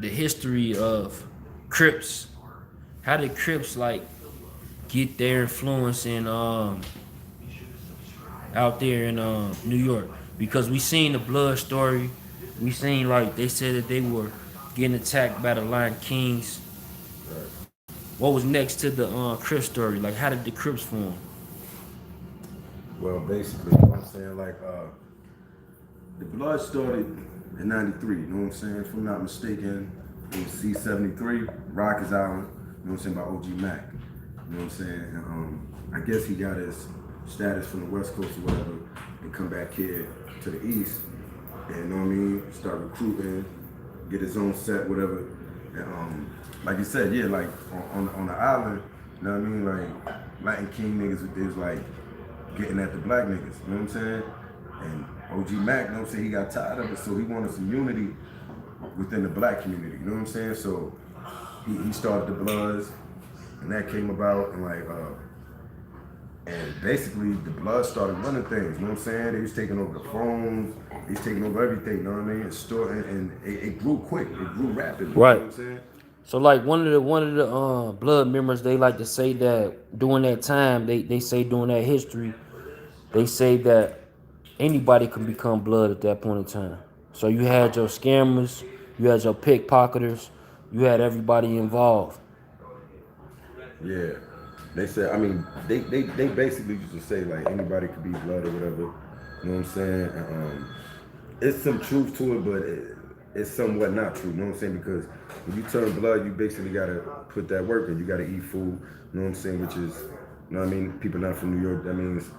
the history of Crips. How did Crips like get their influence in out there in New York? Because we seen the blood story. We seen like they said that they were getting attacked by the Lion Kings. Right. What was next to the Crips story? Like how did the Crips form? Well, basically, you know what I'm saying? Like, the blood started in 93, you know what I'm saying? If I'm not mistaken, it was C-73, Rikers Island, you know what I'm saying, by OG Mac. You know what I'm saying? And, I guess he got his status from the West Coast or whatever and come back here to the East and, you know what I mean, start recruiting, get his own set, whatever. And, like you said, yeah, like on the island, you know what I mean? Like, Latin King niggas, they was like getting at the black niggas, you know what I'm saying? And OG Mac, you know what I'm saying, he got tired of it, so he wanted some unity within the black community, you know what I'm saying? So he started the Bloods, and that came about, and like, and basically the Bloods started running things, you know what I'm saying? They was taking over the phones, they was taking over everything, you know what I mean? And it grew quick, it grew rapidly, you know Right. what I'm saying? So like one of the blood members, they like to say that during that time, they say during that history, they say that anybody can become blood at that point in time. So you had your scammers, you had your pickpocketers, you had everybody involved. Yeah. They said, I mean, they basically used to say like anybody could be blood or whatever. You know what I'm saying? It's some truth to it, but it's somewhat not true. You know what I'm saying? Because when you turn blood, you basically gotta put that work in. You gotta eat food. You know what I'm saying? Which is, you know what I mean? People not from New York. That means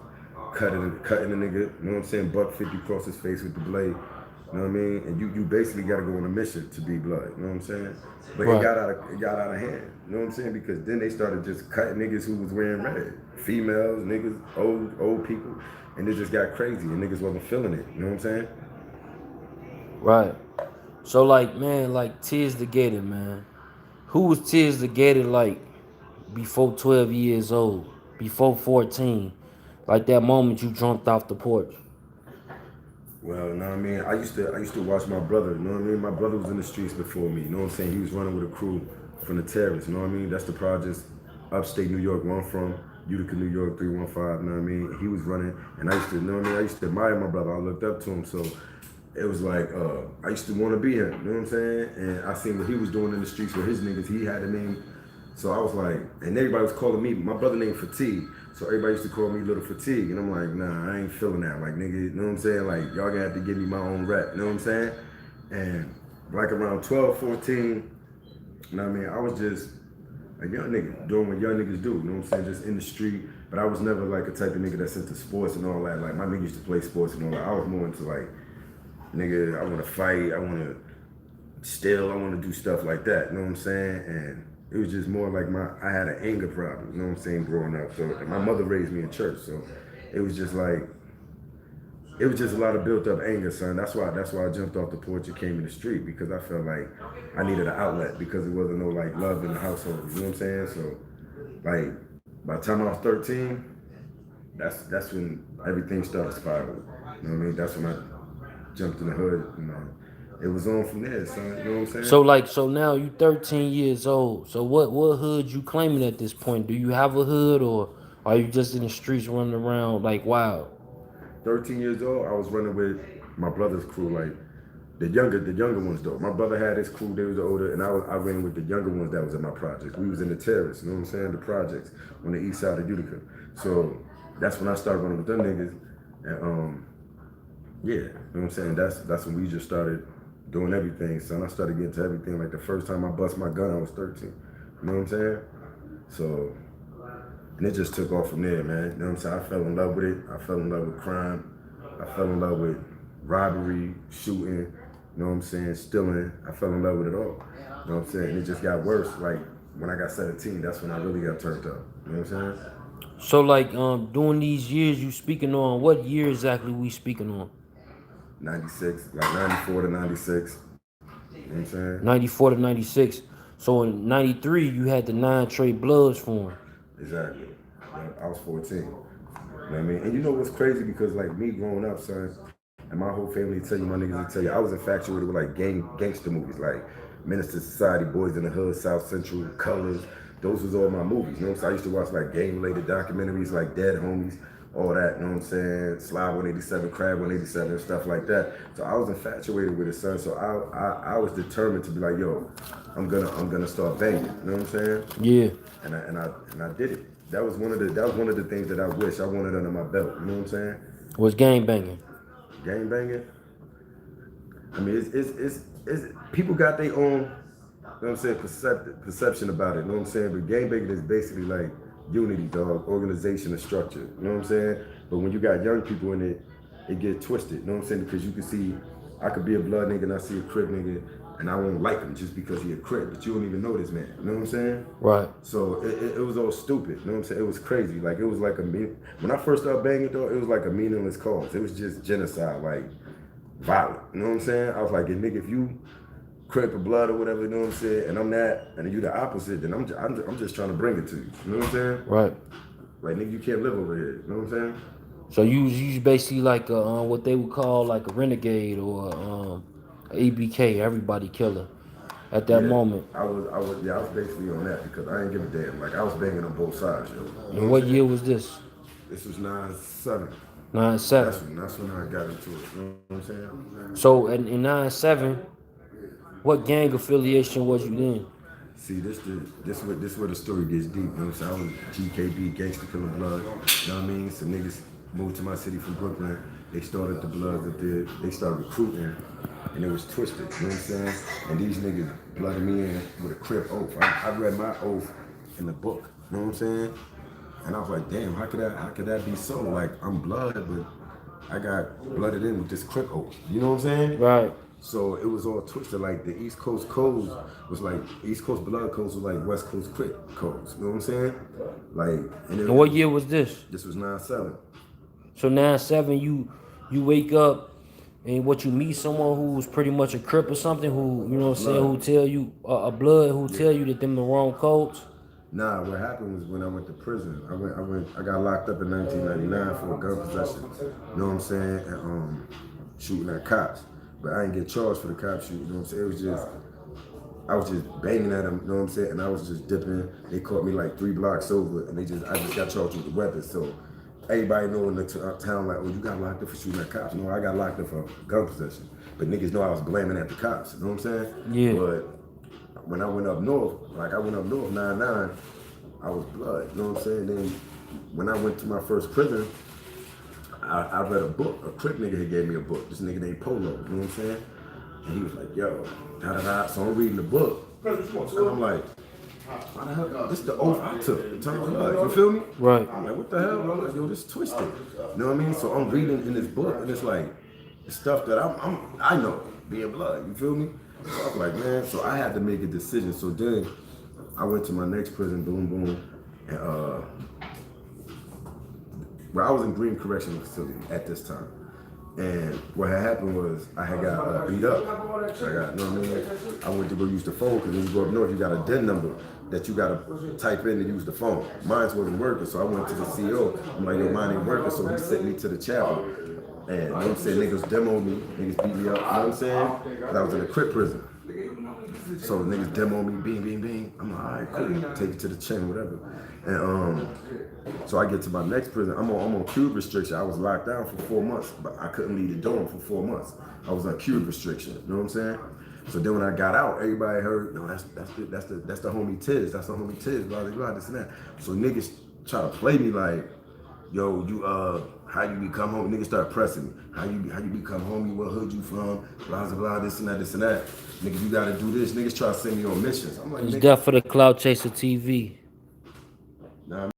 cutting a nigga. You know what I'm saying? Buck 50 across his face with the blade. You know what I mean? And you basically got to go on a mission to be blood. You know what I'm saying? But Right. it got out of hand. You know what I'm saying? Because then they started just cutting niggas who was wearing red, females, niggas, old people, and it just got crazy. And niggas wasn't feeling it. You know what I'm saying? Right. So like man, like Tiz the Gator, man. Who was Tiz the Gator like before 12 years old, before 14? Like that moment you jumped off the porch. Well, you know what I mean? I used to watch my brother, you know what I mean? My brother was in the streets before me, you know what I'm saying? He was running with a crew from the terrace, you know what I mean? That's the projects, upstate New York, where I'm from, Utica, New York, 315, you know what I mean? He was running, and I used to, you know what I mean? I used to admire my brother. I looked up to him, so it was like, I used to want to be him, you know what I'm saying? And I seen what he was doing in the streets with his niggas. He had a name. So I was like, and everybody was calling me, my brother named Fatigue. So everybody used to call me Little Fatigue. And I'm like, nah, I ain't feeling that. Like, nigga, you know what I'm saying? Like, y'all gonna have to give me my own rep, you know what I'm saying? And like around 12, 14, you know what I mean? I was just a young nigga doing what young niggas do, you know what I'm saying? Just in the street. But I was never like a type of nigga that's into sports and all that. Like, my nigga used to play sports and all that. I was more into like, nigga, I wanna fight, I wanna steal, I wanna do stuff like that, you know what I'm saying? And it was just more like I had an anger problem, you know what I'm saying, growing up. So my mother raised me in church, so it was just like, it was just a lot of built up anger, son. That's why I jumped off the porch and came in the street because I felt like I needed an outlet because there wasn't no like love in the household. You know what I'm saying? So like by the time I was 13, that's when everything started spiraling. You know what I mean? That's when I jumped in the hood. You know, it was on from there, son. You know what I'm saying? So now you 13 years old. So what hood you claiming at this point? Do you have a hood or are you just in the streets running around like wild? 13 years old, I was running with my brother's crew, like the younger ones though. My brother had his crew, they was older, and I ran with the younger ones that was in my projects. We was in the terrace, you know what I'm saying? The projects on the east side of Utica. So that's when I started running with them niggas. And yeah, you know what I'm saying? That's when we just started doing everything, son. I started getting to everything. Like the first time I bust my gun, I was 13. You know what I'm saying? So and it just took off from there, man. You know what I'm saying? I fell in love with it. I fell in love with crime. I fell in love with robbery, shooting, you know what I'm saying, stealing. I fell in love with it all. You know what I'm saying? And it just got worse. Like when I got 17, that's when I really got turned up. You know what I'm saying? So like during these years you speaking on, what year exactly we speaking on? 96, like 94 to 96. You know what I'm saying? 94 to 96. So in 93 you had the nine trade bloods form. Exactly. Yeah, I was 14. You know what I mean? And you know what's crazy? Because like me growing up, son, and my whole family tell you, my niggas will tell you, I was infatuated with like gangster movies, like Minister Society, Boys in the Hood, South Central, Colors. Those was all my movies. You know what I'm saying? I used to watch like gang-related documentaries, like Dead Homies, all that. You know what I'm saying? Slide 187, Crab 187, stuff like that. So I was infatuated with it, son. So I was determined to be like, yo, I'm gonna start banging. You know what I'm saying? Yeah. And I did it. That was one of the things that I wish I wanted under my belt. You know what I'm saying? Was gang banging. Gang banging. I mean, it's people got their own, you know what I'm saying, perception about it. You know what I'm saying? But gang banging is basically like unity, dog, organization and structure. You know what I'm saying? But when you got young people in it, it get twisted. You know what I'm saying? Because you can see, I could be a blood nigga and I see a Crip nigga and I won't like him just because he a Crip, but you don't even know this man. You know what I'm saying? Right. So it was all stupid. You know what I'm saying? It was crazy. Like it was like when I first started banging, though, it was like a meaningless cause. It was just genocide, like violent. You know what I'm saying? I was like, nigga, if you Crip or blood or whatever, you know what I'm saying, and I'm that, and you the opposite, then I'm just trying to bring it to you. You know what I'm saying? Right. Like, nigga, you can't live over here. You know what I'm saying? So you basically like what they would call like a renegade or a EBK, everybody killer, at that moment. I was basically on that because I ain't give a damn. Like I was banging on both sides, yo. You know And what year was this? This was 9/7. 9/7. That's when I got into it. You know what I'm saying? So in 9/7, what gang affiliation was you in? See, this where the story gets deep. You know what I'm saying? I was GKB, Gangsta Killer Blood. You know what I mean? Some niggas moved to my city from Brooklyn. They started the Bloods up there. They started recruiting, and it was twisted. You know what I'm saying? And these niggas blooded me in with a Crip oath. I read my oath in the book. You know what I'm saying? And I was like, damn, how could that be so? Like I'm blood, but I got blooded in with this Crip oath. You know what I'm saying? Right. So it was all twisted. Like the East Coast codes was like East Coast blood codes was like West Coast Crip codes. You know what I'm saying? Like, And what year was this? This was 9/7. So 9/7, you wake up and what you meet someone who's pretty much a Crip or something who, you know what I'm saying, who tell you a blood who tell you that them the wrong codes. Nah, what happened was when I went to prison, I got locked up in 1999 for a gun possession. You know what I'm saying? And shooting at cops. But I didn't get charged for the cop shooting. You know what I'm saying? I was just banging at them. You know what I'm saying? And I was just dipping. They caught me like 3 blocks over, and I just got charged with the weapon. So everybody know in the town like, oh, you got locked up for shooting at cops. No, I got locked up for gun possession. But niggas know I was blaming at the cops. You know what I'm saying? Yeah. But when I went up north, 9/9, I was blood. You know what I'm saying? Then when I went to my first prison, I read a book. A Crip nigga had gave me a book. This nigga named Polo. You know what I'm saying? And he was like, yo, da-da-da. So I'm reading the book. And I'm like, why the hell? This is the oath I took. You feel me? Right. I'm like, what the hell? I'm like, yo, this is twisted. You know what I mean? So I'm reading in this book, and it's like, the stuff that I know, being blood. You feel me? So I was like, man. So I had to make a decision. So then I went to my next prison, boom, boom, and well, I was in Green Correctional Facility at this time. And what had happened was I had got beat up. You know what I mean? I went to go use the phone because when you go up north, you got a DIN number that you got to type in to use the phone. Mine wasn't working, so I went to the CO. I'm like, yo, mine ain't working, so he sent me to the chapel. And you know what I'm saying? Niggas demoed me, niggas beat me up, you know what I'm saying? But I was in a Crip prison. So niggas demo me, bing, bing, bing. I'm like, all right, cool. Take it to the chain, whatever. And so I get to my next prison. I'm on cube restriction. I was locked down for 4 months, but I couldn't leave the dorm for 4 months. I was on cube restriction. You know what I'm saying? So then when I got out, everybody heard, no, that's the homie Tiz. That's the homie Tiz. Blah blah blah. This and that. So niggas try to play me like, yo, you how you become home? Niggas start pressing me. How you become homie? What hood you from? Blah blah blah. This and that. This and that. Nigga, you gotta do this. Niggas try to send me on missions. I'm like, It's death for the Cloud Chaser TV. Nah,